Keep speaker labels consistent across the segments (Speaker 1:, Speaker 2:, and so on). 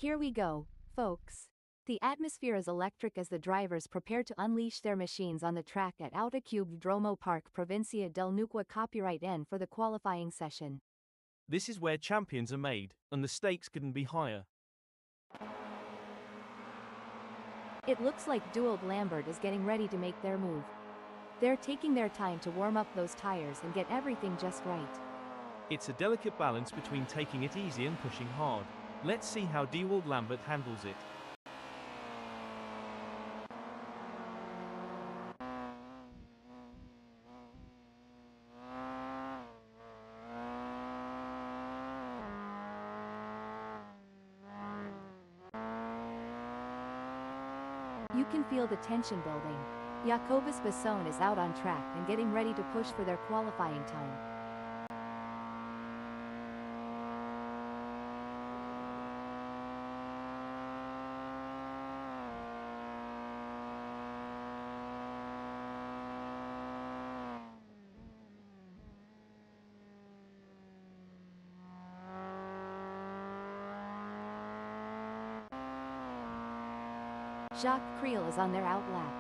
Speaker 1: Here we go, folks. The atmosphere is electric as the drivers prepare to unleash their machines on the track at Autódromo Parque Provincia del Neuquén copyright N for the qualifying session.
Speaker 2: This is where champions are made, and the stakes couldn't be higher.
Speaker 1: It looks like Duald Lambert is getting ready to make their move. They're taking their time to warm up those tires and get everything just right.
Speaker 2: It's a delicate balance between taking it easy and pushing hard. Let's see how Duald Lambert handles it.
Speaker 1: You can feel the tension building. Jacobus Basson is out on track and getting ready to push for their qualifying time. Jacques Creel is on their out lap.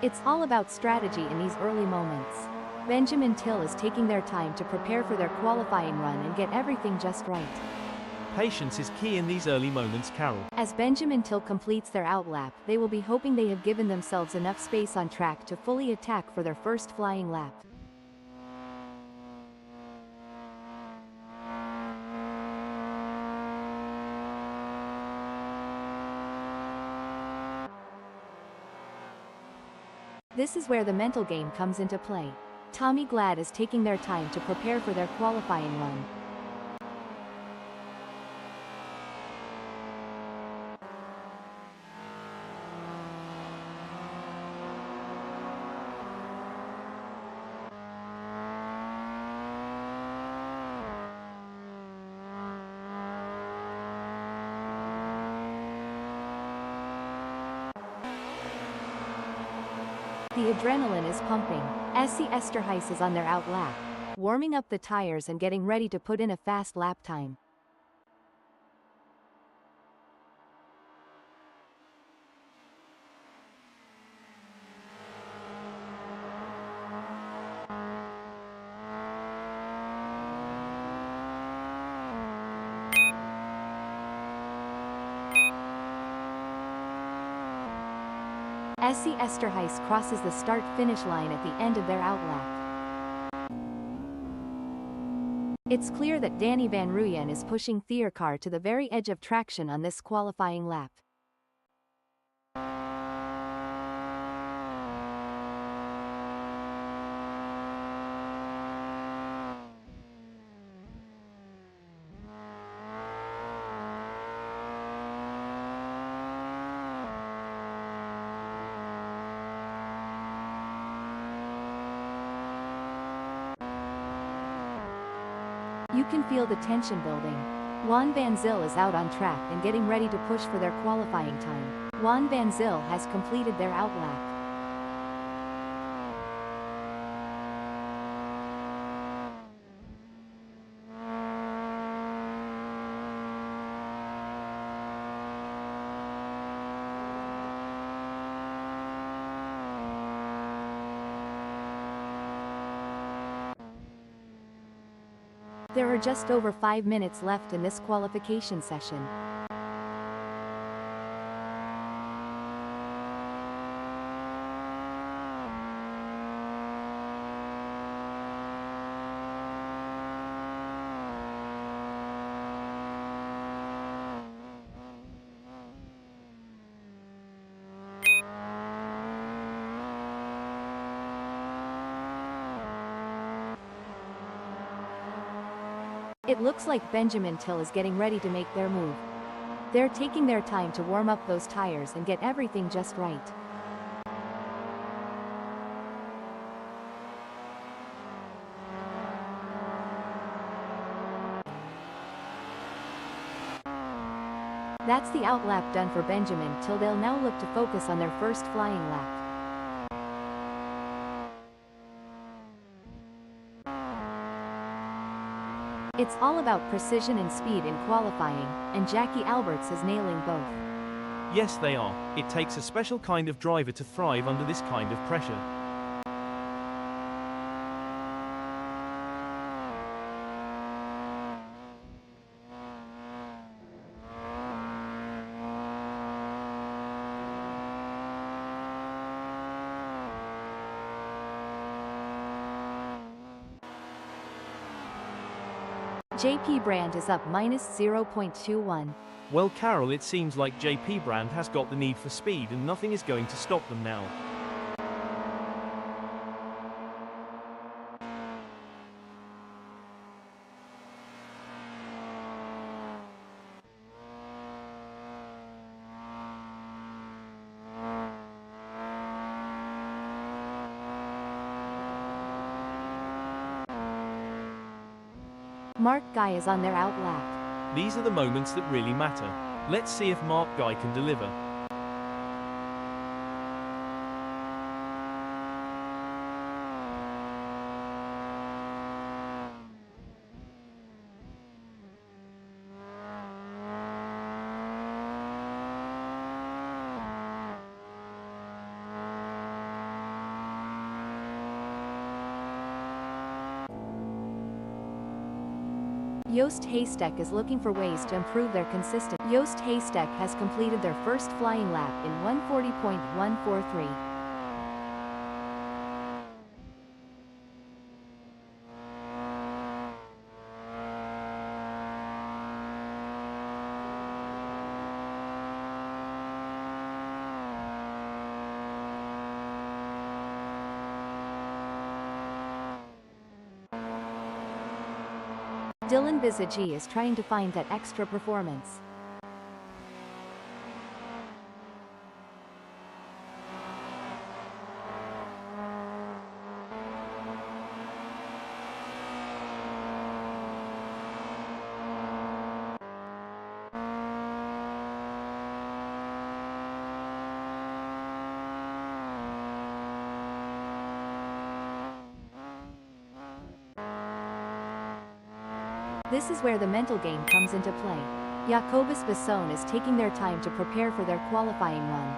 Speaker 1: It's all about strategy in these early moments. Benjamin Till is taking their time to prepare for their qualifying run and get everything just right.
Speaker 2: Patience is key in these early moments, Carol.
Speaker 1: As Benjamin Till completes their outlap, they will be hoping they have given themselves enough space on track to fully attack for their first flying lap. This is where the mental game comes into play. Tommy Glad is taking their time to prepare for their qualifying run. The adrenaline is pumping. SC is on their out lap, warming up the tires and getting ready to put in a fast lap time. SC Esterhuis crosses the start-finish line at the end of their outlap. It's clear that Danny Van Ruyen is pushing Thiercar to the very edge of traction on this qualifying lap. You can feel the tension building. Juan Van Zyl is out on track and getting ready to push for their qualifying time. Juan Van Zyl has completed their outlap. There are just over 5 minutes left in this qualification session. It looks like Benjamin Till is getting ready to make their move. They're taking their time to warm up those tires and get everything just right. That's the outlap done for Benjamin till they'll now look to focus on their first flying lap. It's all about precision and speed in qualifying, and Jackie Alberts is nailing both.
Speaker 2: Yes, they are. It takes a special kind of driver to thrive under this kind of pressure.
Speaker 1: JP Brand is up -0.21.
Speaker 2: Well, Carol, it seems like JP Brand has got the need for speed and nothing is going to stop them now.
Speaker 1: Mark Guy is on their outlap.
Speaker 2: These are the moments that really matter. Let's see if Mark Guy can deliver.
Speaker 1: Joost Haystack is looking for ways to improve their consistency. Joost Haystack has completed their first flying lap in 1:40.143. Dylan Bisagie is trying to find that extra performance. This is where the mental game comes into play. Jacobus Besson is taking their time to prepare for their qualifying run.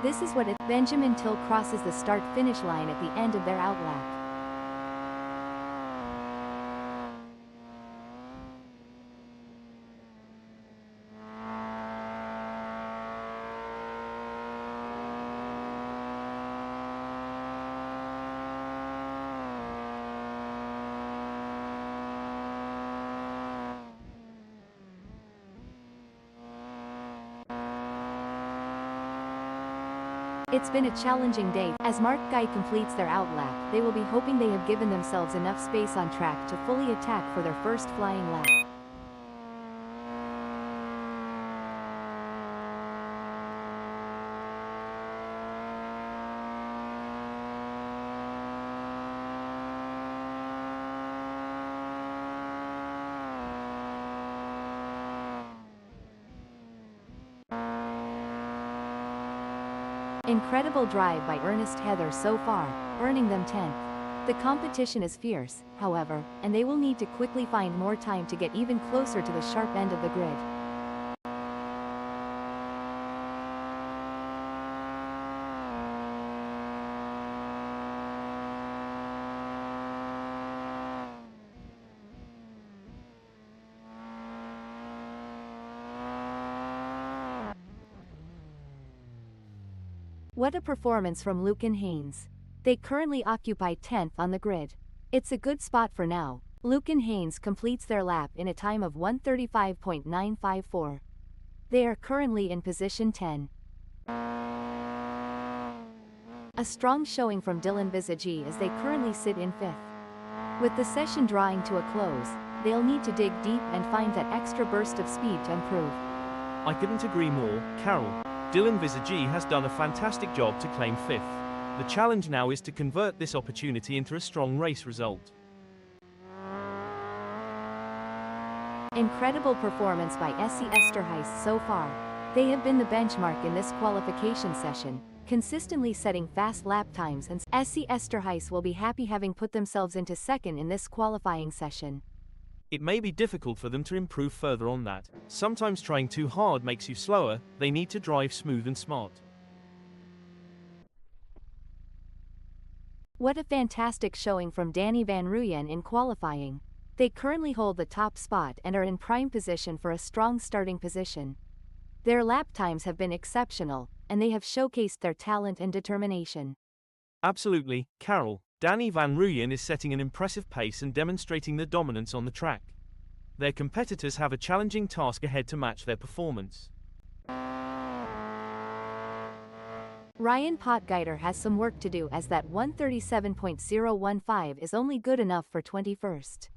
Speaker 1: This is what Benjamin Till crosses the start-finish line at the end of their outlap. It's been a challenging day. As Mark Guy completes their outlap, they will be hoping they have given themselves enough space on track to fully attack for their first flying lap. Incredible drive by Ernest Heather so far, earning them 10th. The competition is fierce, however, and they will need to quickly find more time to get even closer to the sharp end of the grid. What a performance from Luke and Haynes. They currently occupy 10th on the grid. It's a good spot for now. Luke and Haynes completes their lap in a time of 1:35.954. They are currently in position 10. A strong showing from Dylan Visage as they currently sit in 5th. With the session drawing to a close, they'll need to dig deep and find that extra burst of speed to improve.
Speaker 2: I couldn't agree more, Carol. Dylan Visage has done a fantastic job to claim 5th. The challenge now is to convert this opportunity into a strong race result.
Speaker 1: Incredible performance by SIMSPEED so far. They have been the benchmark in this qualification session, consistently setting fast lap times, and SIMSPEED will be happy having put themselves into second in this qualifying session.
Speaker 2: It may be difficult for them to improve further on that. Sometimes trying too hard makes you slower. They need to drive smooth and smart.
Speaker 1: What a fantastic showing from Danny Van Ruyen in qualifying. They currently hold the top spot and are in prime position for a strong starting position. Their lap times have been exceptional, and they have showcased their talent and determination.
Speaker 2: Absolutely, Carol. Danny Van Ruyen is setting an impressive pace and demonstrating the dominance on the track. Their competitors have a challenging task ahead to match their performance.
Speaker 1: Ryan Potgieter has some work to do, as that 1:37.015 is only good enough for 21st.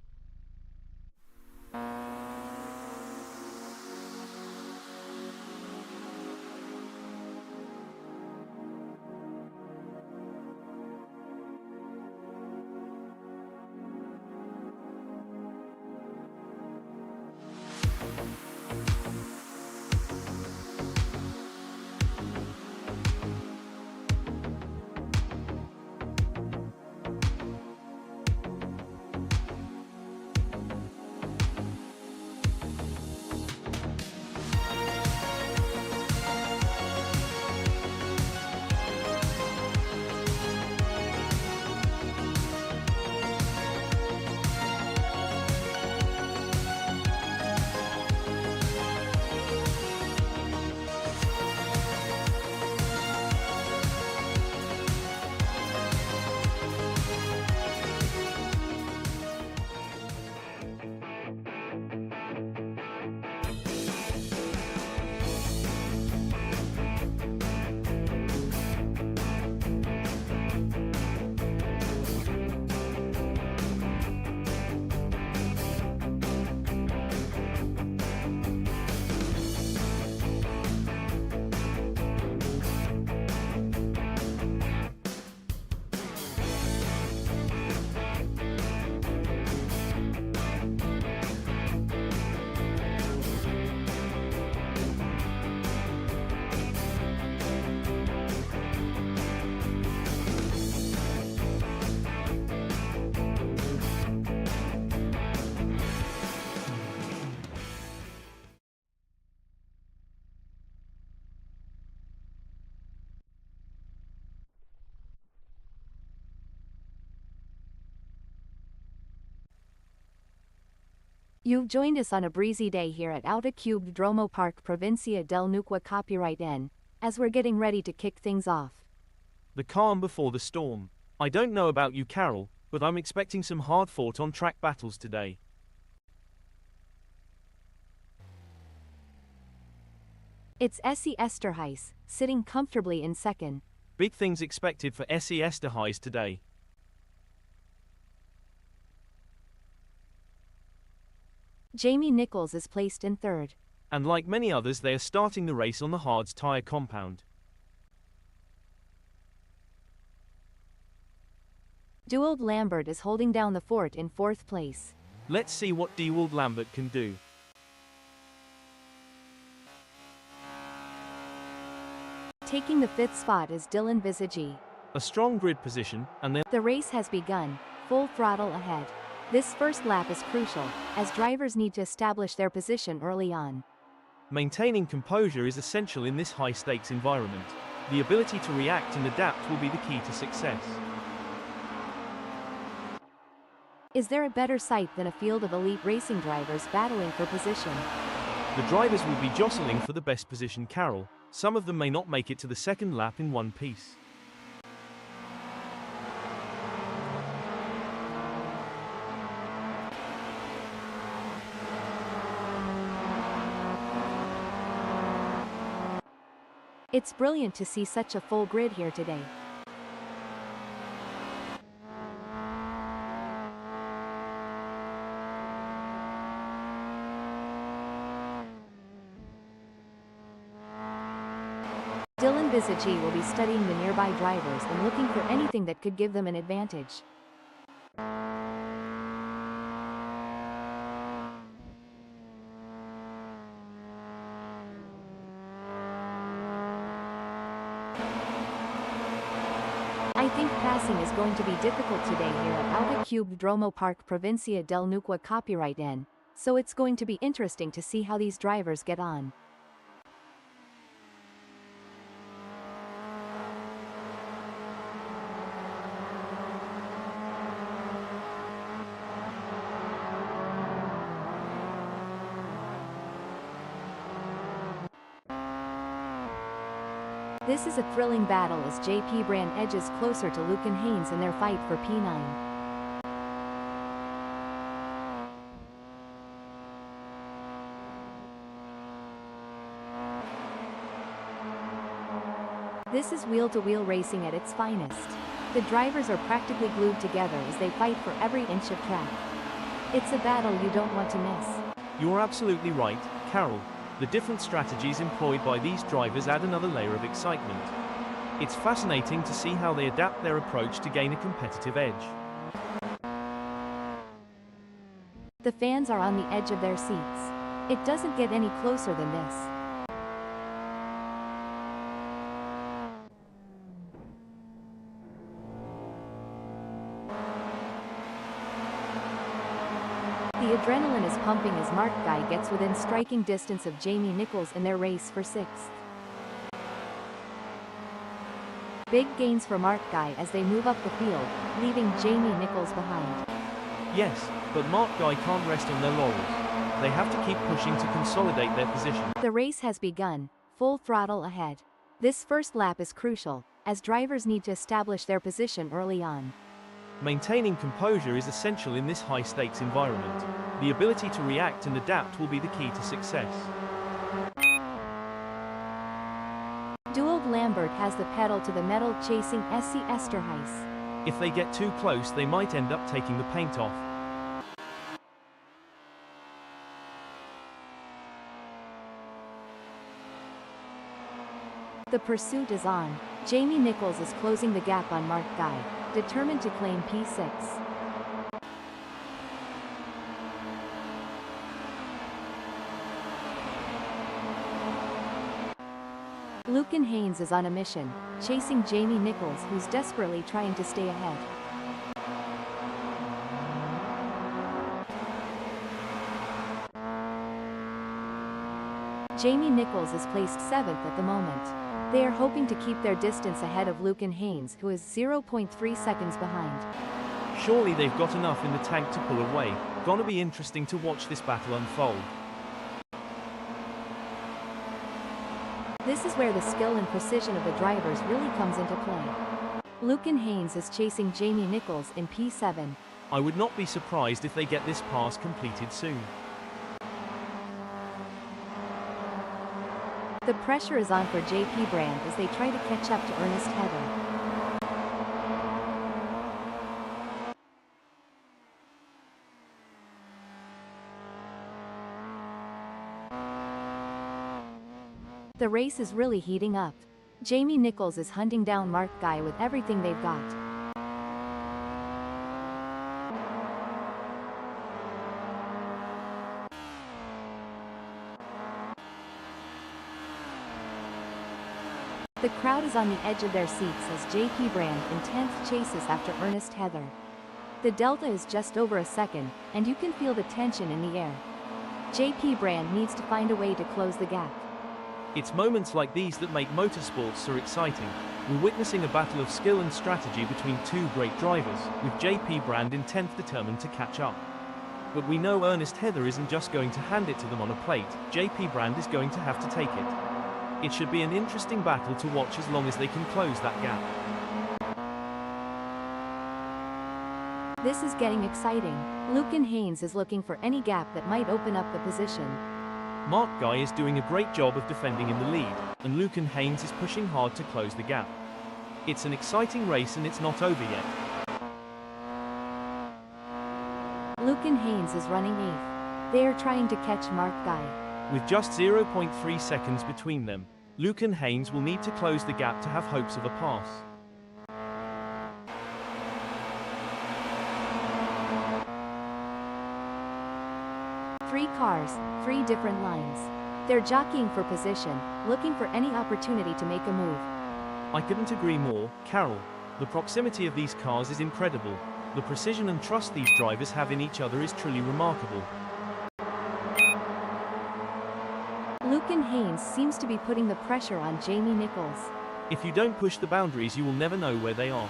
Speaker 1: You've joined us on a breezy day here at Autódromo Parque Provincia del Neuquén Copyright N, as we're getting ready to kick things off.
Speaker 2: The calm before the storm. I don't know about you, Carol, but I'm expecting some hard-fought on-track battles today.
Speaker 1: It's SIMSPEED, sitting comfortably in second.
Speaker 2: Big things expected for SIMSPEED today.
Speaker 1: Jamie Nichols is placed in third.
Speaker 2: And like many others, they are starting the race on the hards tire compound.
Speaker 1: Dewald Lambert is holding down the fort in fourth place.
Speaker 2: Let's see what Dewald Lambert can do.
Speaker 1: Taking the 5th spot is Dylan Visagi.
Speaker 2: A strong grid position, and then
Speaker 1: The race has begun, full throttle ahead. This first lap is crucial, as drivers need to establish their position early on.
Speaker 2: maintaining composure is essential in this high-stakes environment. The ability to react and adapt will be the key to success.
Speaker 1: Is there a better sight than a field of elite racing drivers battling for position?
Speaker 2: The drivers will be jostling for the best position, Carol. Some of them may not make it to the second lap in one piece.
Speaker 1: It's brilliant to see such a full grid here today. Dylan Visagi will be studying the nearby drivers and looking for anything that could give them an advantage. I think passing is going to be difficult today here at Autódromo Parque Provincia del Neuquén copyright N, so it's going to be interesting to see how these drivers get on. This is a thrilling battle as JP Brand edges closer to Luke and Haynes in their fight for P9. This is wheel-to-wheel racing at its finest. The drivers are practically glued together as they fight for every inch of track. It's a battle you don't want to miss.
Speaker 2: You're absolutely right, Carol. The different strategies employed by these drivers add another layer of excitement. It's fascinating to see how they adapt their approach to gain a competitive edge.
Speaker 1: The fans are on the edge of their seats. It doesn't get any closer than this. The adrenaline is pumping as Mark Guy gets within striking distance of Jamie Nichols in their race for 6th. Big gains for Mark Guy as they move up the field, leaving Jamie Nichols behind.
Speaker 2: Yes, but Mark Guy can't rest on their laurels. They have to keep pushing to consolidate their position.
Speaker 1: The race has begun, full throttle ahead. This first lap is crucial, as drivers need to establish their position early on.
Speaker 2: Maintaining composure is essential in this high-stakes environment. The ability to react and adapt will be the key to success.
Speaker 1: Duold Lambert has the pedal to the metal chasing SC Esterhuis.
Speaker 2: If they get too close, they might end up taking the paint off.
Speaker 1: The pursuit is on. Jamie Nichols is closing the gap on Mark Guy, determined to claim P6. Luke and Haynes is on a mission, chasing Jamie Nichols, who's desperately trying to stay ahead. Jamie Nichols is placed 7th at the moment. They are hoping to keep their distance ahead of Luke and Haynes, who is 0.3 seconds behind.
Speaker 2: Surely they've got enough in the tank to pull away. Gonna be interesting to watch this battle unfold.
Speaker 1: This is where the skill and precision of the drivers really comes into play. Luke and Haynes is chasing Jamie Nichols in P7.
Speaker 2: I would not be surprised if they get this pass completed soon.
Speaker 1: The pressure is on for JP Brand as they try to catch up to Ernest Heather. The race is really heating up. Jamie Nichols is hunting down Mark Guy with everything they've got. The crowd is on the edge of their seats as JP Brand intense chases after Ernest Heather. The delta is just over a second, and you can feel the tension in the air. JP Brand needs to find a way to close the gap.
Speaker 2: It's moments like these that make motorsports so exciting. We're witnessing a battle of skill and strategy between two great drivers, with JP Brand in 10th determined to catch up. But we know Ernest Heather isn't just going to hand it to them on a plate, JP Brand is going to have to take it. It should be an interesting battle to watch as long as they can close that gap.
Speaker 1: This is getting exciting. Lucan Haynes is looking for any gap that might open up the position.
Speaker 2: Mark Guy is doing a great job of defending in the lead, and Lucan Haynes is pushing hard to close the gap. It's an exciting race and it's not over yet.
Speaker 1: Lucan Haynes is running 8th. They are trying to catch Mark Guy.
Speaker 2: With just 0.3 seconds between them, Lucan Haynes will need to close the gap to have hopes of a pass.
Speaker 1: Three cars, 3 different lines. They're jockeying for position, looking for any opportunity to make a move.
Speaker 2: I couldn't agree more, Carol. The proximity of these cars is incredible. The precision and trust these drivers have in each other is truly remarkable.
Speaker 1: Lucan Haynes seems to be putting the pressure on Jamie Nichols.
Speaker 2: If you don't push the boundaries, you will never know where they are.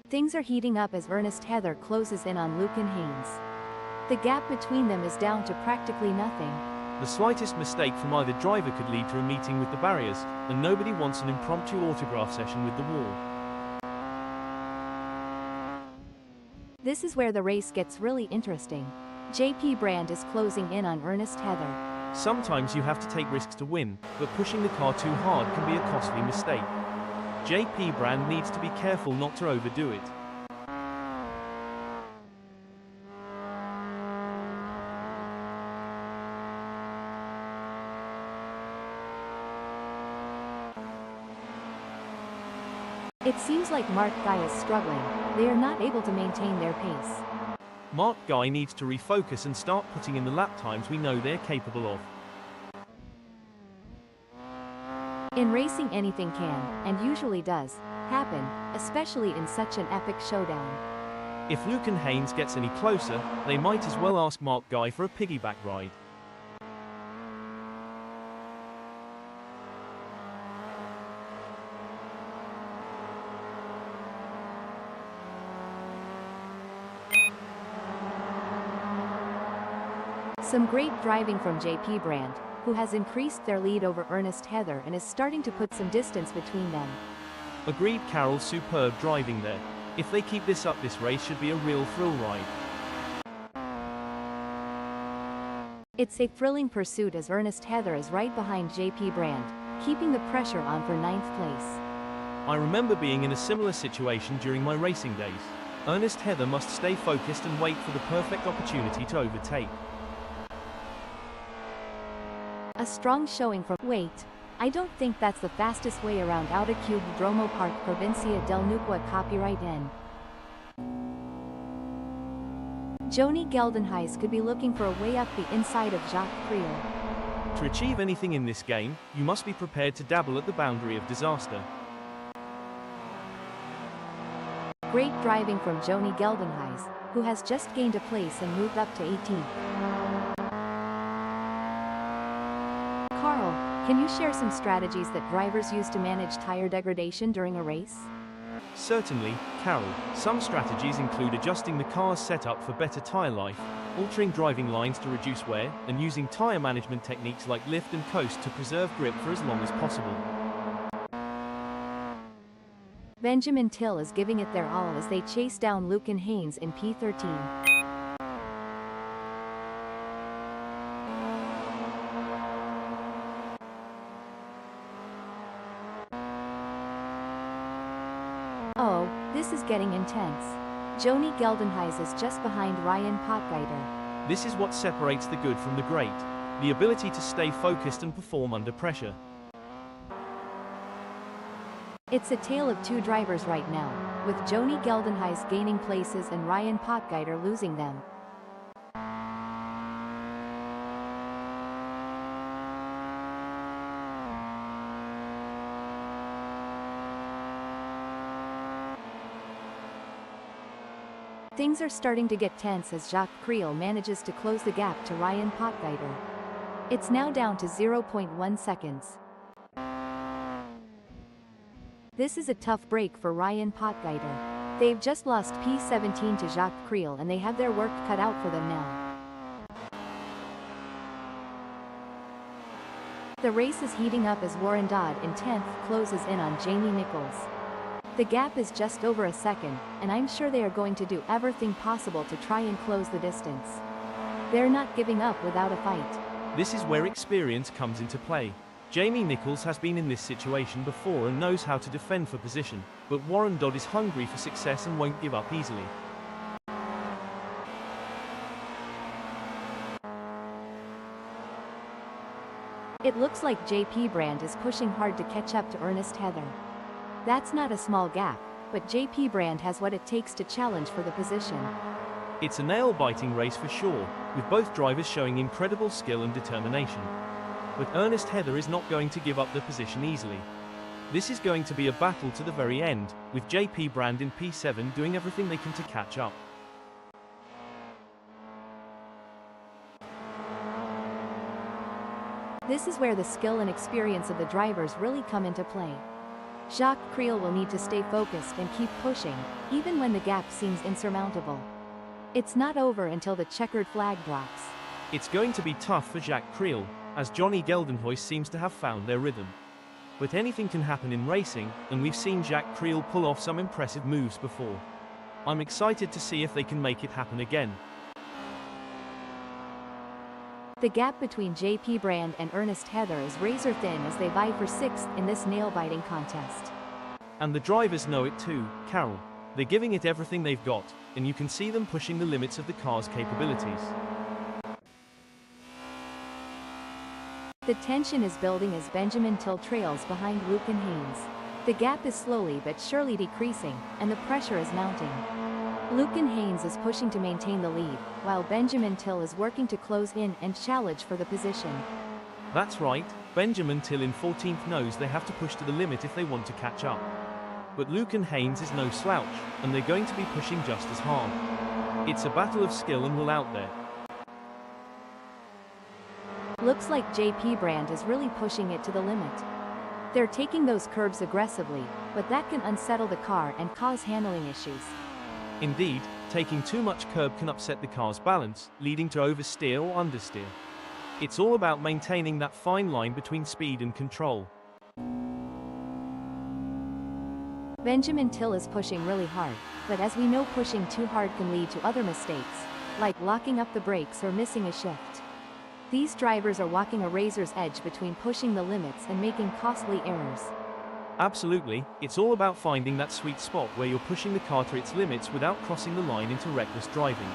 Speaker 1: Things are heating up as Ernest Heather closes in on Lucan Haynes. The gap between them is down to practically nothing.
Speaker 2: The slightest mistake from either driver could lead to a meeting with the barriers, and nobody wants an impromptu autograph session with the wall.
Speaker 1: This is where the race gets really interesting. JP Brand is closing in on Ernest Heather.
Speaker 2: Sometimes you have to take risks to win, but pushing the car too hard can be a costly mistake. JP Brand needs to be careful not to overdo it.
Speaker 1: It seems like Mark Guy is struggling. They are not able to maintain their pace.
Speaker 2: Mark Guy needs to refocus and start putting in the lap times we know they're capable of.
Speaker 1: In racing, anything can, and usually does, happen, especially in such an epic showdown.
Speaker 2: If Lucan Haynes gets any closer, they might as well ask Mark Guy for a piggyback ride.
Speaker 1: Some great driving from JP Brand, who has increased their lead over Ernest Heather and is starting to put some distance between them.
Speaker 2: Agreed, Carol, superb driving there. If they keep this up, this race should be a real thrill ride.
Speaker 1: It's a thrilling pursuit as Ernest Heather is right behind JP Brand, keeping the pressure on for 9th place.
Speaker 2: I remember being in a similar situation during my racing days. Ernest Heather must stay focused and wait for the perfect opportunity to overtake.
Speaker 1: A strong showing from... Wait, I don't think that's the fastest way around Autódromo Parque Provincia del Neuquén. Copyright N. Joni Geldenhuys could be looking for a way up the inside of Jacques Prieur.
Speaker 2: To achieve anything in this game, you must be prepared to dabble at the boundary of disaster.
Speaker 1: Great driving from Joni Geldenhuys, who has just gained a place and moved up to 18th. Carl, can you share some strategies that drivers use to manage tire degradation during a race?
Speaker 2: Certainly, Carol. Some strategies include adjusting the car's setup for better tire life, altering driving lines to reduce wear, and using tire management techniques like lift and coast to preserve grip for as long as possible.
Speaker 1: Benjamin Till is giving it their all as they chase down Lucan Haynes in P13. Oh, this is getting intense. Joni Geldenhuys is just behind Ryan Potgieter.
Speaker 2: This is what separates the good from the great: the ability to stay focused and perform under pressure.
Speaker 1: It's a tale of two drivers right now, with Joni Geldenhuys gaining places and Ryan Potgieter losing them. Things are starting to get tense as Jacques Creel manages to close the gap to Ryan Potgieter. It's now down to 0.1 seconds. This is a tough break for Ryan Potgieter. They've just lost P17 to Jacques Creel and they have their work cut out for them now. The race is heating up as Warren Dodd in 10th closes in on Jamie Nichols. The gap is just over a second, and I'm sure they are going to do everything possible to try and close the distance. They're not giving up without a fight.
Speaker 2: This is where experience comes into play. Jamie Nichols has been in this situation before and knows how to defend for position, but Warren Dodd is hungry for success and won't give up easily.
Speaker 1: It looks like JP Brand is pushing hard to catch up to Ernest Heather. That's not a small gap, but JP Brand has what it takes to challenge for the position.
Speaker 2: It's a nail-biting race for sure, with both drivers showing incredible skill and determination. But Ernest Heather is not going to give up the position easily. This is going to be a battle to the very end, with JP Brand in P7 doing everything they can to catch up.
Speaker 1: This is where the skill and experience of the drivers really come into play. Jacques Creel will need to stay focused and keep pushing, even when the gap seems insurmountable. It's not over until the checkered flag drops.
Speaker 2: It's going to be tough for Jacques Creel, as Joni Geldenhuys seems to have found their rhythm. But anything can happen in racing, and we've seen Jacques Creel pull off some impressive moves before. I'm excited to see if they can make it happen again.
Speaker 1: The gap between JP Brand and Ernest Heather is razor thin as they vie for 6th in this nail-biting contest.
Speaker 2: And the drivers know it too, Carol. They're giving it everything they've got, and you can see them pushing the limits of the car's capabilities.
Speaker 1: The tension is building as Benjamin Till trails behind Lucan Haynes. The gap is slowly but surely decreasing, and the pressure is mounting. Lucan Haynes is pushing to maintain the lead, while Benjamin Till is working to close in and challenge for the position.
Speaker 2: That's right, Benjamin Till in 14th knows they have to push to the limit if they want to catch up. But Lucan Haynes is no slouch, and they're going to be pushing just as hard. It's a battle of skill and will out there.
Speaker 1: Looks like JP Brand is really pushing it to the limit. They're taking those curbs aggressively, but that can unsettle the car and cause handling issues.
Speaker 2: Indeed, taking too much curb can upset the car's balance, leading to oversteer or understeer. It's all about maintaining that fine line between speed and control.
Speaker 1: Benjamin Till is pushing really hard, but as we know, pushing too hard can lead to other mistakes, like locking up the brakes or missing a shift. These drivers are walking a razor's edge between pushing the limits and making costly errors.
Speaker 2: Absolutely, it's all about finding that sweet spot where you're pushing the car to its limits without crossing the line into reckless driving.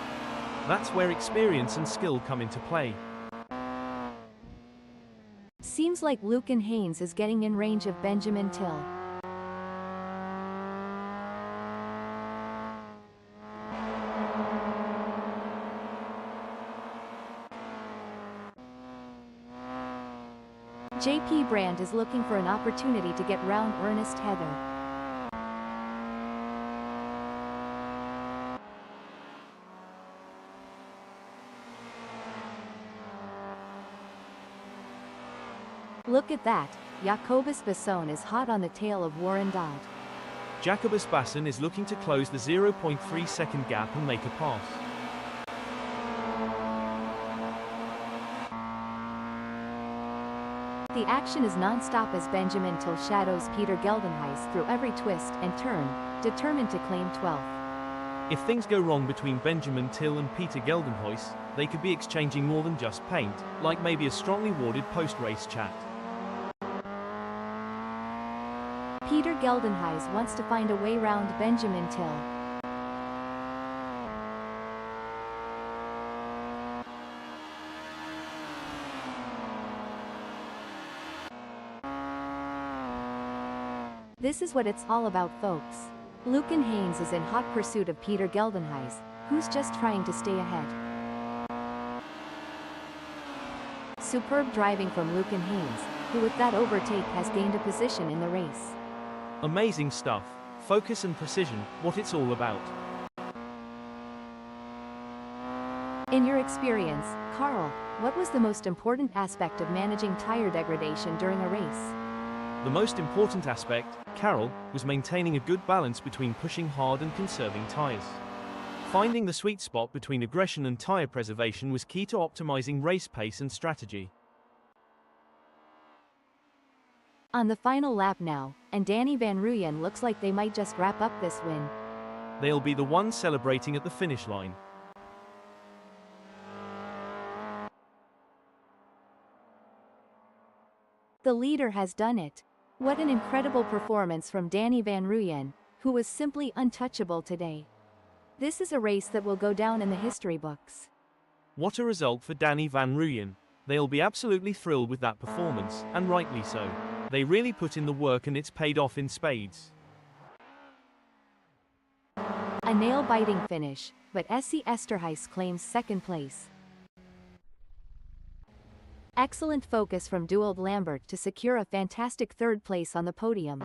Speaker 2: That's where experience and skill come into play.
Speaker 1: Seems like Lucan Haynes is getting in range of Benjamin Till. JP Brand is looking for an opportunity to get round Ernest Heather. Look at that, Jacobus Basson is hot on the tail of Warren Dodd.
Speaker 2: Jacobus Basson is looking to close the 0.3 second gap and make a pass.
Speaker 1: The action is non-stop as Benjamin Till shadows Peter Geldenhuys through every twist and turn, determined to claim 12th.
Speaker 2: If things go wrong between Benjamin Till and Peter Geldenhuys, they could be exchanging more than just paint, like maybe a strongly worded post-race chat.
Speaker 1: Peter Geldenhuys wants to find a way round Benjamin Till. This is what it's all about, folks. Lucan Haynes is in hot pursuit of Peter Geldenhuys, who's just trying to stay ahead. Superb driving from Lucan Haynes, who with that overtake has gained a position in the race.
Speaker 2: Amazing stuff. Focus and precision, what it's all about.
Speaker 1: In your experience, Carl, what was the most important aspect of managing tire degradation during a race?
Speaker 2: The most important aspect, Carol, was maintaining a good balance between pushing hard and conserving tires. Finding the sweet spot between aggression and tire preservation was key to optimizing race pace and strategy.
Speaker 1: On the final lap now, and Danny Van Ruyen looks like they might just wrap up this win.
Speaker 2: They'll be the ones celebrating at the finish line.
Speaker 1: The leader has done it. What an incredible performance from Danny Van Ruyen, who was simply untouchable today. This is a race that will go down in the history books.
Speaker 2: What a result for Danny Van Ruyen. They'll be absolutely thrilled with that performance, and rightly so. They really put in the work and it's paid off in spades.
Speaker 1: A nail-biting finish, but SC Esterhuis claims second place. Excellent focus from Duald Lambert to secure a fantastic third place on the podium.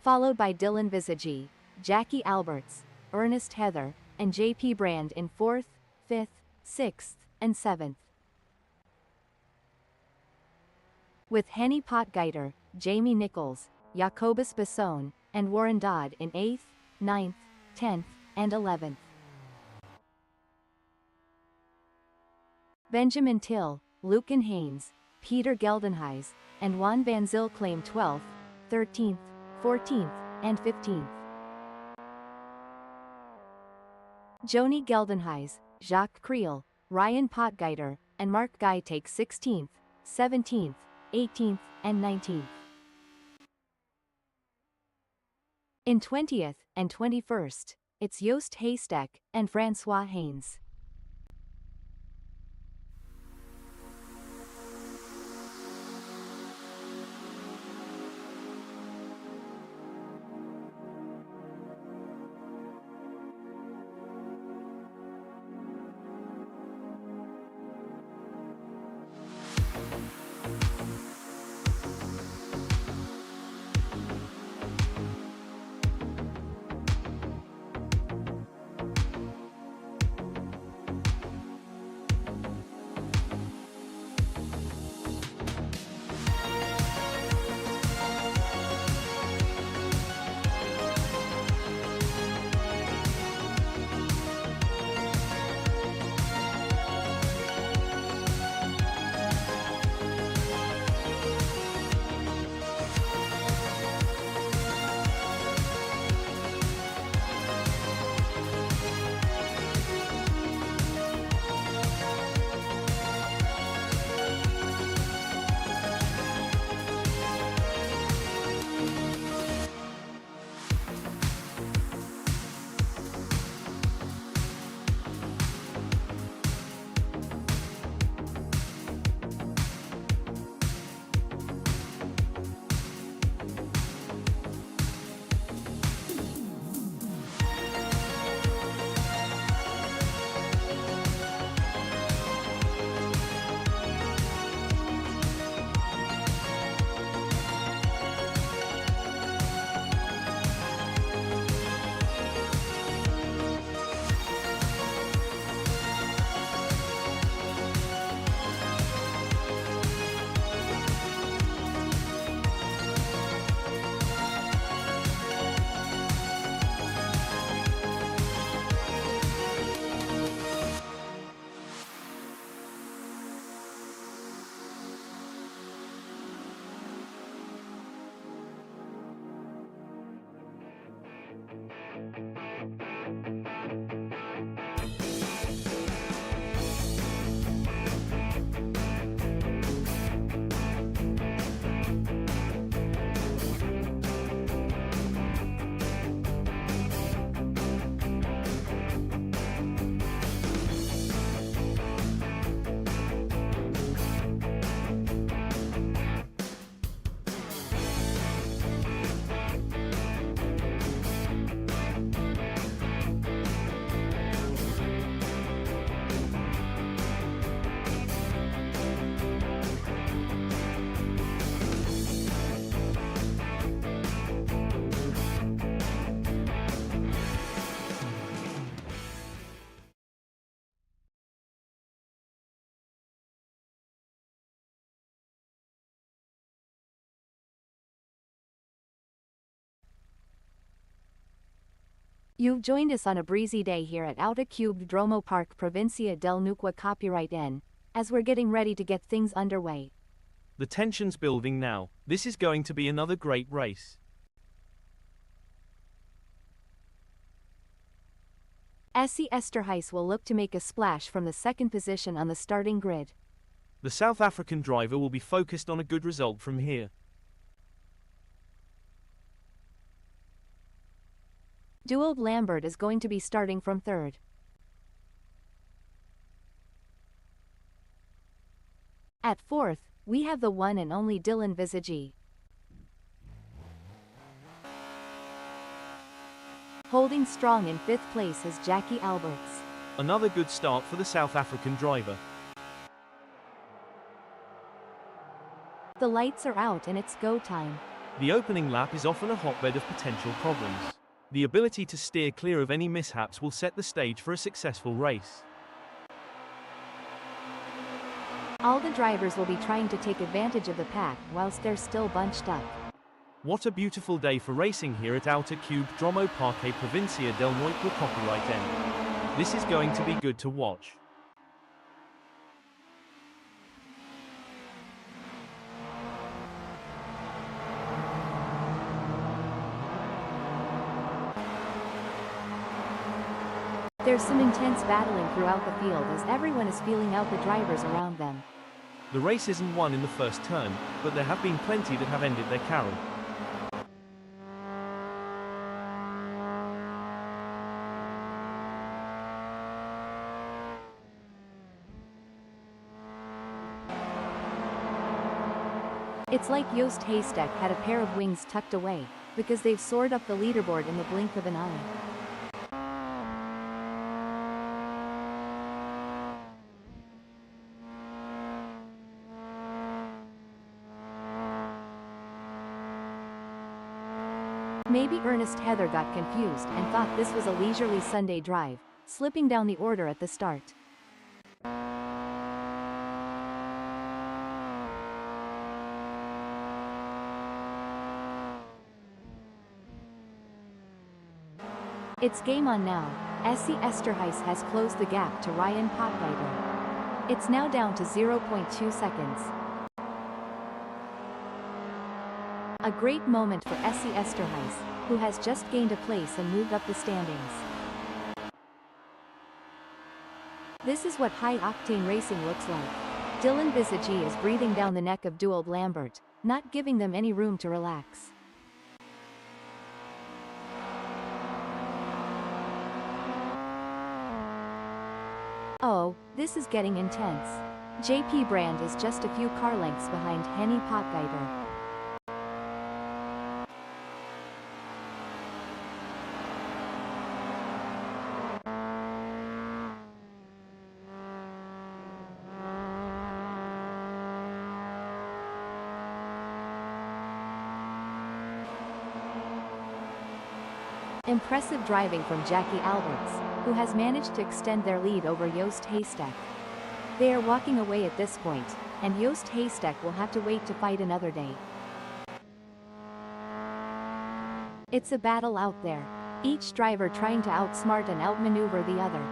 Speaker 1: Followed by Dylan Visagi, Jackie Alberts, Ernest Heather, and JP Brand in 4th, 5th, 6th, and 7th. With Henny Potgieter, Jamie Nichols, Jacobus Besson, and Warren Dodd in 8th, 9th, 10th, and 11th. Benjamin Till, Lucan Haynes, Peter Geldenhuys, and Juan Van Zyl claim 12th, 13th, 14th, and 15th. Joni Geldenhuys, Jacques Creel, Ryan Potgieter, and Mark Guy take 16th, 17th, 18th, and 19th. In 20th and 21st, it's Joost Haystack and Francois Haynes. You've joined us on a breezy day here at Autódromo Parque Provincia del Neuquén copyright N, as we're getting ready to get things underway.
Speaker 2: The tension's building now. This is going to be another great race.
Speaker 1: SIMSPEED will look to make a splash from the second position on the starting grid.
Speaker 2: The South African driver will be focused on a good result from here.
Speaker 1: Duald Lambert is going to be starting from third. At fourth, we have the one and only Dylan Visage. Holding strong in fifth place is Jackie Alberts.
Speaker 2: Another good start for the South African driver.
Speaker 1: The lights are out and it's go time.
Speaker 2: The opening lap is often a hotbed of potential problems. The ability to steer clear of any mishaps will set the stage for a successful race.
Speaker 1: All the drivers will be trying to take advantage of the pack whilst they're still bunched up.
Speaker 2: What a beautiful day for racing here at Autódromo Parque Provincia del Neuquén copyright N. This is going to be good to watch.
Speaker 1: There's some intense battling throughout the field as everyone is feeling out the drivers around them.
Speaker 2: The race isn't won in the first turn, but there have been plenty that have ended their carol.
Speaker 1: It's like Joost Haystack had a pair of wings tucked away, because they've soared up the leaderboard in the blink of an eye. Maybe Ernest Heather got confused and thought this was a leisurely Sunday drive, slipping down the order at the start. It's game on now. SIMSPEED has closed the gap to Ryan Potgieter. It's now down to 0.2 seconds. A great moment for SIMSPEED, who has just gained a place and moved up the standings. This is what high-octane racing looks like. Dylan Visage is breathing down the neck of Duald Lambert, not giving them any room to relax. Oh, this is getting intense. JP Brand is just a few car lengths behind Henny Potgieter. Impressive driving from Jackie Alberts, who has managed to extend their lead over Joost Haystack. They are walking away at this point, and Joost Haystack will have to wait to fight another day. It's a battle out there, each driver trying to outsmart and outmaneuver the other.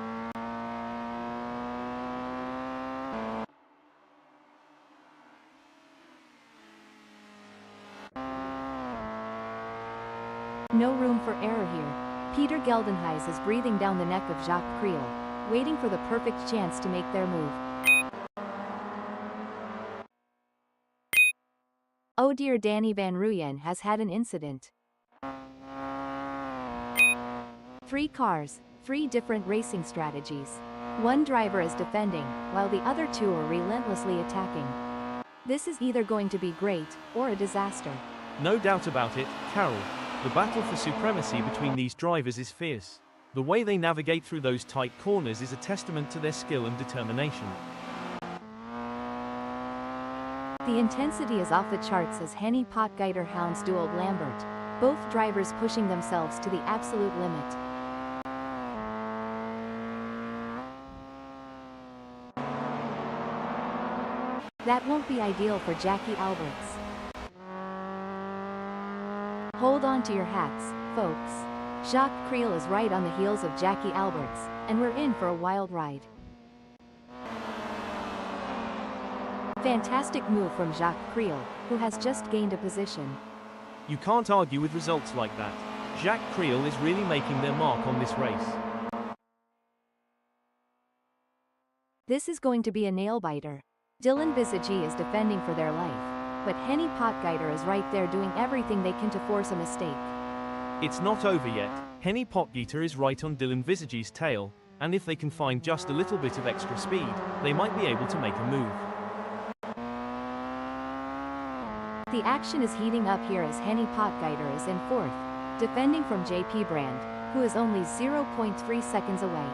Speaker 1: No room for error here. Peter Geldenhuys is breathing down the neck of Jacques Creel, waiting for the perfect chance to make their move. Oh dear, Danny Van Ruyen has had an incident. 3 cars, 3 different racing strategies. One driver is defending, while the other 2 are relentlessly attacking. This is either going to be great, or a disaster.
Speaker 2: No doubt about it, Carol. The battle for supremacy between these drivers is fierce. The way they navigate through those tight corners is a testament to their skill and determination.
Speaker 1: The intensity is off the charts as Henny Potgieter hounds Duald Lambert, both drivers pushing themselves to the absolute limit. That won't be ideal for Jackie Alberts. Hold on to your hats, folks. Jacques Creel is right on the heels of Jackie Alberts, and we're in for a wild ride. Fantastic move from Jacques Creel, who has just gained a position.
Speaker 2: You can't argue with results like that. Jacques Creel is really making their mark on this race.
Speaker 1: This is going to be a nail-biter. Dylan Visagie is defending for their life, but Henny Potgieter is right there doing everything they can to force a mistake.
Speaker 2: It's not over yet. Henny Potgieter is right on Dylan Visagie's tail, and if they can find just a little bit of extra speed, they might be able to make a move.
Speaker 1: The action is heating up here as Henny Potgieter is in fourth, defending from JP Brand, who is only 0.3 seconds away.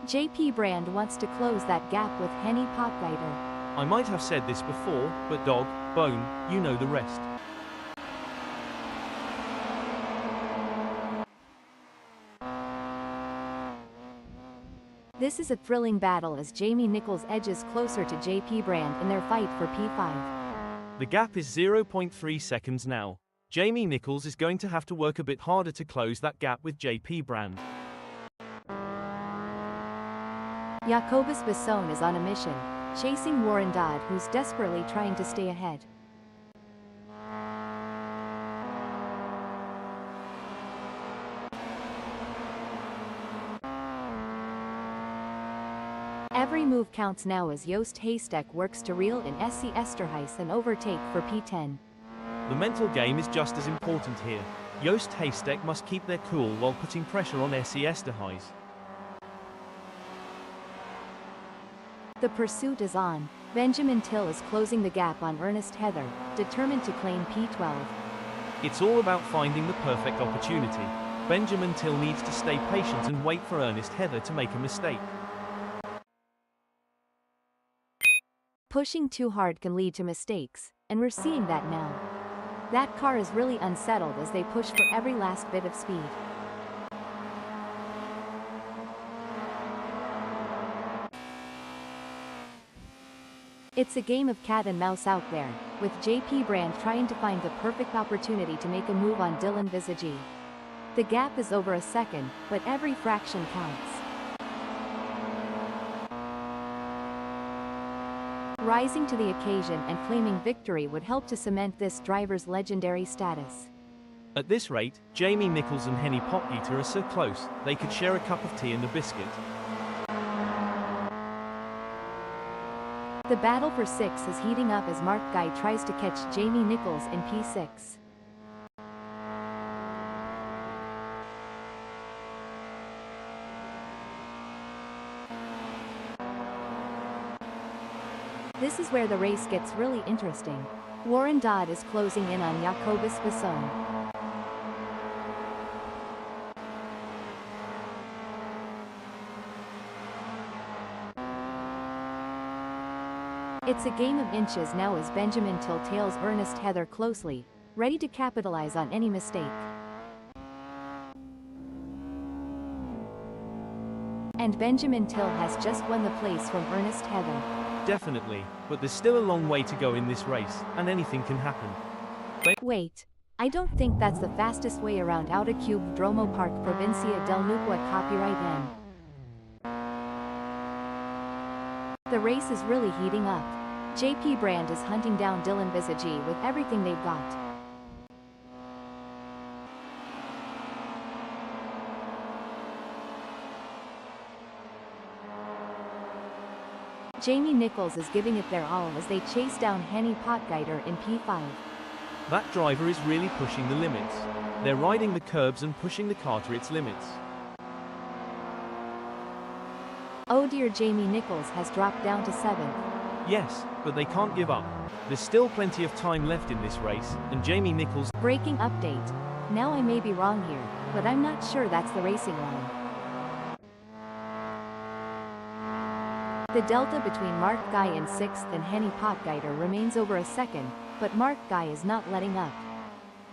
Speaker 1: JP Brand wants to close that gap with Henny Potgieter.
Speaker 2: I might have said this before, but dog, bone, you know the rest.
Speaker 1: This is a thrilling battle as Jamie Nichols edges closer to JP Brand in their fight for P5.
Speaker 2: The gap is 0.3 seconds now. Jamie Nichols is going to have to work a bit harder to close that gap with JP Brand.
Speaker 1: Jacobus Besson is on a mission, chasing Warren Dodd, who's desperately trying to stay ahead. Every move counts now as Joost Haystack works to reel in SC Esterhuis and overtake for P10.
Speaker 2: The mental game is just as important here. Joost Haystack must keep their cool while putting pressure on SC Esterhuis.
Speaker 1: The pursuit is on. Benjamin Till is closing the gap on Ernest Heather, determined to claim P12.
Speaker 2: It's all about finding the perfect opportunity. Benjamin Till needs to stay patient and wait for Ernest Heather to make a mistake.
Speaker 1: Pushing too hard can lead to mistakes, and we're seeing that now. That car is really unsettled as they push for every last bit of speed. It's a game of cat and mouse out there, with JP Brand trying to find the perfect opportunity to make a move on Dylan Visagie. The gap is over a second, but every fraction counts. Rising to the occasion and claiming victory would help to cement this driver's legendary status.
Speaker 2: At this rate, Jamie Nichols and Henny Potgieter are so close, they could share a cup of tea and a biscuit.
Speaker 1: The battle for 6 is heating up as Mark Guy tries to catch Jamie Nichols in P6. This is where the race gets really interesting. Warren Dodd is closing in on Jacobus Besson. It's a game of inches now as Benjamin Till tails Ernest Heather closely, ready to capitalize on any mistake. And Benjamin Till has just won the place from Ernest Heather.
Speaker 2: Definitely, but there's still a long way to go in this race, and anything can happen.
Speaker 1: Wait, I don't think that's the fastest way around Autódromo Parque Provincia del Neuquén copyright N. The race is really heating up. JP Brand is hunting down Dylan Visagie with everything they've got. Jamie Nichols is giving it their all as they chase down Henny Potgieter in P5.
Speaker 2: That driver is really pushing the limits. They're riding the curbs and pushing the car to its limits.
Speaker 1: Oh dear, Jamie Nichols has dropped down to 7th.
Speaker 2: Yes, but they can't give up. There's still plenty of time left in this race, and Jamie Nichols...
Speaker 1: Breaking update. Now I may be wrong here, but I'm not sure that's the racing line. The delta between Mark Guy in 6th and Henny Potgieter remains over a second, but Mark Guy is not letting up.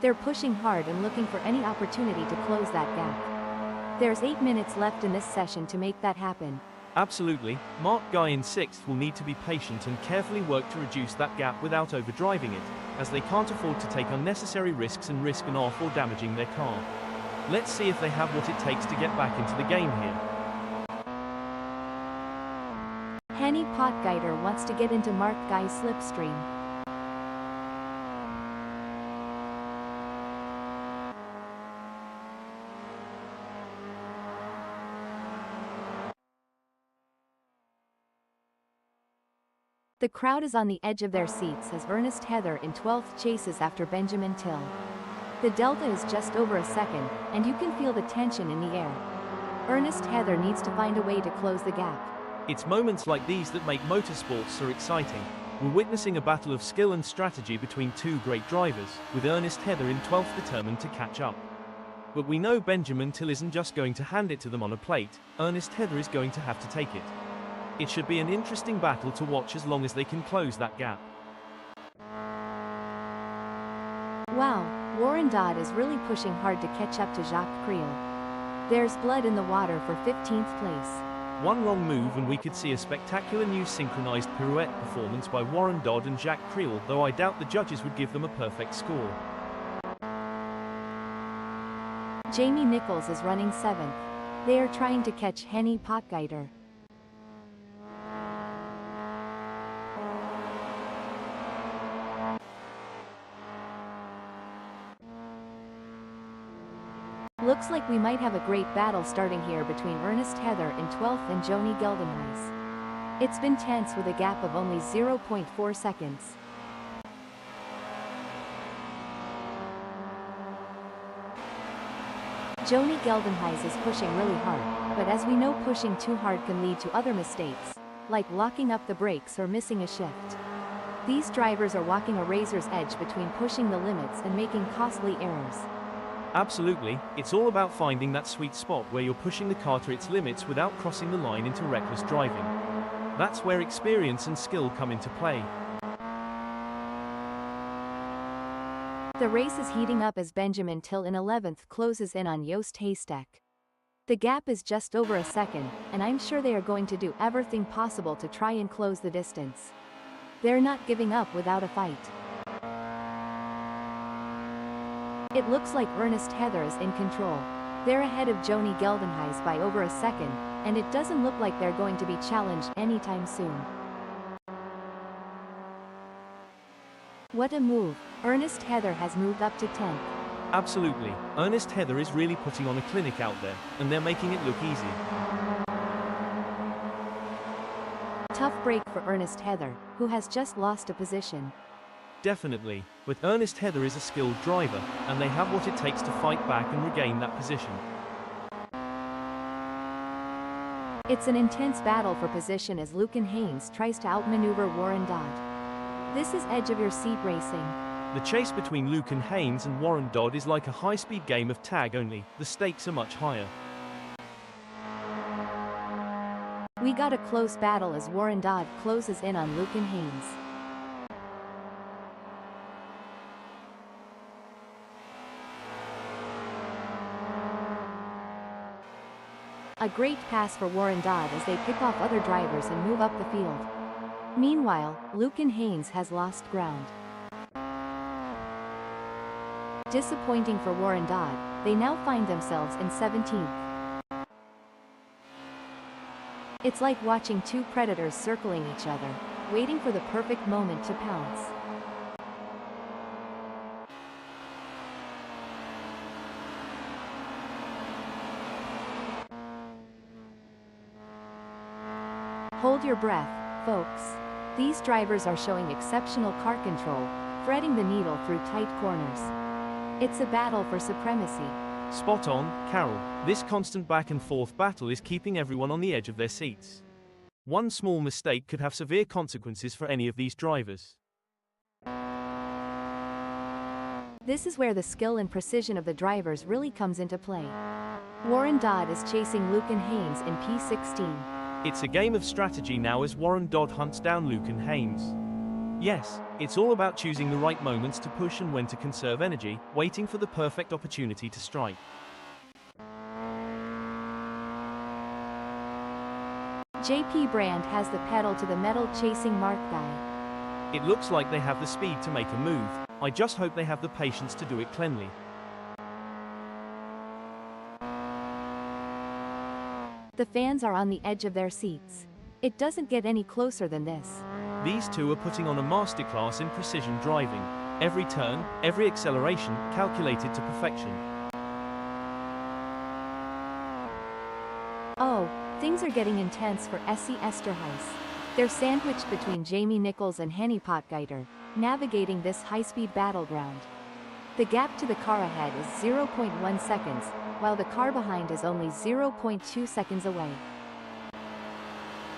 Speaker 1: They're pushing hard and looking for any opportunity to close that gap. There's 8 minutes left in this session to make that happen.
Speaker 2: Absolutely, marked guy in 6th will need to be patient and carefully work to reduce that gap without overdriving it, as they can't afford to take unnecessary risks and risk an off or damaging their car. Let's see if they have what it takes to get back into the game here.
Speaker 1: Henny Potgeider wants to get into marked guy's slipstream. The crowd is on the edge of their seats as Ernest Heather in 12th chases after Benjamin Till. The delta is just over a second, and you can feel the tension in the air. Ernest Heather needs to find a way to close the gap.
Speaker 2: It's moments like these that make motorsports so exciting. We're witnessing a battle of skill and strategy between two great drivers, with Ernest Heather in 12th determined to catch up. But we know Benjamin Till isn't just going to hand it to them on a plate, Ernest Heather is going to have to take it. It should be an interesting battle to watch as long as they can close that gap.
Speaker 1: Wow, Warren Dodd is really pushing hard to catch up to Jacques Creel. There's blood in the water for 15th place.
Speaker 2: One wrong move and we could see a spectacular new synchronized pirouette performance by Warren Dodd and Jacques Creel, though I doubt the judges would give them a perfect score.
Speaker 1: Jamie Nichols is running 7th. They are trying to catch Henny Potgeider. Looks like we might have a great battle starting here between Ernest Heather in 12th and Joni Geldenhuys. It's been tense with a gap of only 0.4 seconds. Joni Geldenhuys is pushing really hard, but as we know, pushing too hard can lead to other mistakes, like locking up the brakes or missing a shift. These drivers are walking a razor's edge between pushing the limits and making costly errors.
Speaker 2: Absolutely, it's all about finding that sweet spot where you're pushing the car to its limits without crossing the line into reckless driving. That's where experience and skill come into play.
Speaker 1: The race is heating up as Benjamin Till in 11th closes in on Joost Haystack. The gap is just over a second, and I'm sure they are going to do everything possible to try and close the distance. They're not giving up without a fight. It looks like Ernest Heather is in control. They're ahead of Joni Geldenhuys by over a second, and it doesn't look like they're going to be challenged anytime soon. What a move! Ernest Heather has moved up to 10th.
Speaker 2: Absolutely, Ernest Heather is really putting on a clinic out there, and they're making it look easy.
Speaker 1: Tough break for Ernest Heather, who has just lost a position.
Speaker 2: Definitely, but Ernest Heather is a skilled driver, and they have what it takes to fight back and regain that position.
Speaker 1: It's an intense battle for position as Lucan Haynes tries to outmaneuver Warren Dodd. This is edge-of-your-seat racing.
Speaker 2: The chase between Lucan Haynes and Warren Dodd is like a high-speed game of tag, only the stakes are much higher.
Speaker 1: We got a close battle as Warren Dodd closes in on Lucan Haynes. A great pass for Warren Dodd as they pick off other drivers and move up the field. Meanwhile, Lucan Haynes has lost ground. Disappointing for Warren Dodd, they now find themselves in 17th. It's like watching two predators circling each other, waiting for the perfect moment to pounce. Hold your breath, folks. These drivers are showing exceptional car control, threading the needle through tight corners. It's a battle for supremacy.
Speaker 2: Spot on, Carol. This constant back and forth battle is keeping everyone on the edge of their seats. One small mistake could have severe consequences for any of these drivers.
Speaker 1: This is where the skill and precision of the drivers really comes into play. Warren Dodd is chasing Lucan Haynes in P16.
Speaker 2: It's a game of strategy now as Warren Dodd hunts down Lucan Haynes. Yes, it's all about choosing the right moments to push and when to conserve energy, waiting for the perfect opportunity to strike.
Speaker 1: JP Brand has the pedal to the metal chasing Mark Guy.
Speaker 2: It looks like they have the speed to make a move. I just hope they have the patience to do it cleanly.
Speaker 1: The fans are on the edge of their seats. It doesn't get any closer than this.
Speaker 2: These two are putting on a masterclass in precision driving. Every turn, every acceleration, calculated to perfection.
Speaker 1: Oh, things are getting intense for SC Esterhuis. They're sandwiched between Jamie Nichols and Henny Potgieter, navigating this high-speed battleground. The gap to the car ahead is 0.1 seconds, while the car behind is only 0.2 seconds away.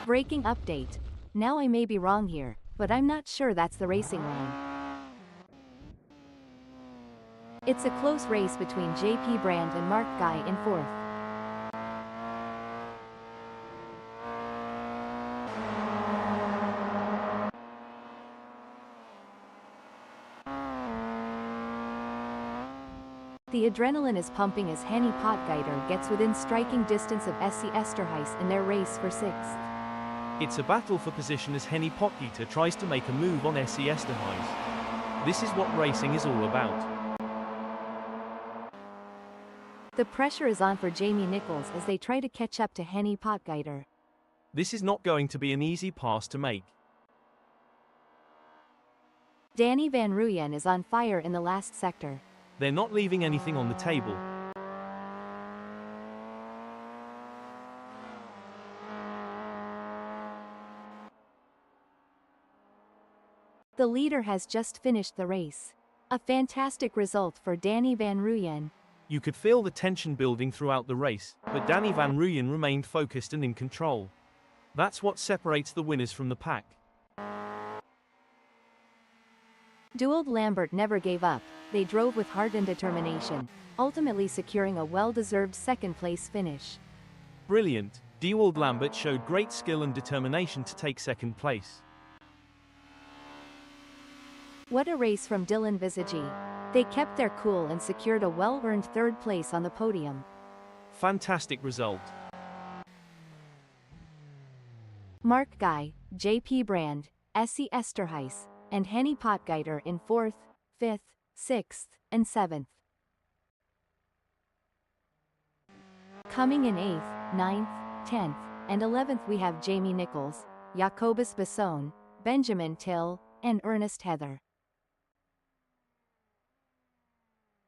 Speaker 1: Braking update. Now I may be wrong here, but I'm not sure that's the racing line. It's a close race between JP Brand and Mark Guy in fourth. The adrenaline is pumping as Henny Potgieter gets within striking distance of SC Esterhuis in their race for sixth.
Speaker 2: It's a battle for position as Henny Potgieter tries to make a move on SC Esterhuis. This is what racing is all about.
Speaker 1: The pressure is on for Jamie Nichols as they try to catch up to Henny Potgieter.
Speaker 2: This is not going to be an easy pass to make.
Speaker 1: Danny Van Ruyen is on fire in the last sector.
Speaker 2: They're not leaving anything on the table.
Speaker 1: The leader has just finished the race. A fantastic result for Danny Van Ruyen.
Speaker 2: You could feel the tension building throughout the race, but Danny Van Ruyen remained focused and in control. That's what separates the winners from the pack.
Speaker 1: Dewald Lambert never gave up. They drove with heart and determination, ultimately securing a well-deserved second-place finish.
Speaker 2: Brilliant. Dewald Lambert showed great skill and determination to take second place.
Speaker 1: What a race from Dylan Visagie. They kept their cool and secured a well-earned third place on the podium.
Speaker 2: Fantastic result.
Speaker 1: Mark Guy, JP Brand, SC Esterhuis, and Henny Potgieter in 4th, 5th, 6th, and 7th. Coming in 8th, 9th, 10th, and 11th we have Jamie Nichols, Jacobus Basson, Benjamin Till, and Ernest Heather.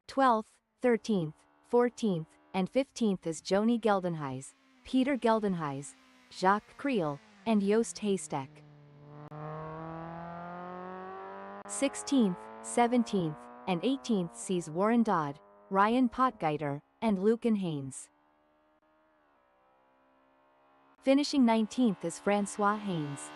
Speaker 1: 12th, 13th, 14th, and 15th is Joni Geldenhuis, Peter Geldenhuis, Jacques Creel, and Joost Haystack. 16th, 17th, and 18th sees Warren Dodd, Ryan Potgieter, and Lucan Haynes. Finishing 19th is Francois Haynes.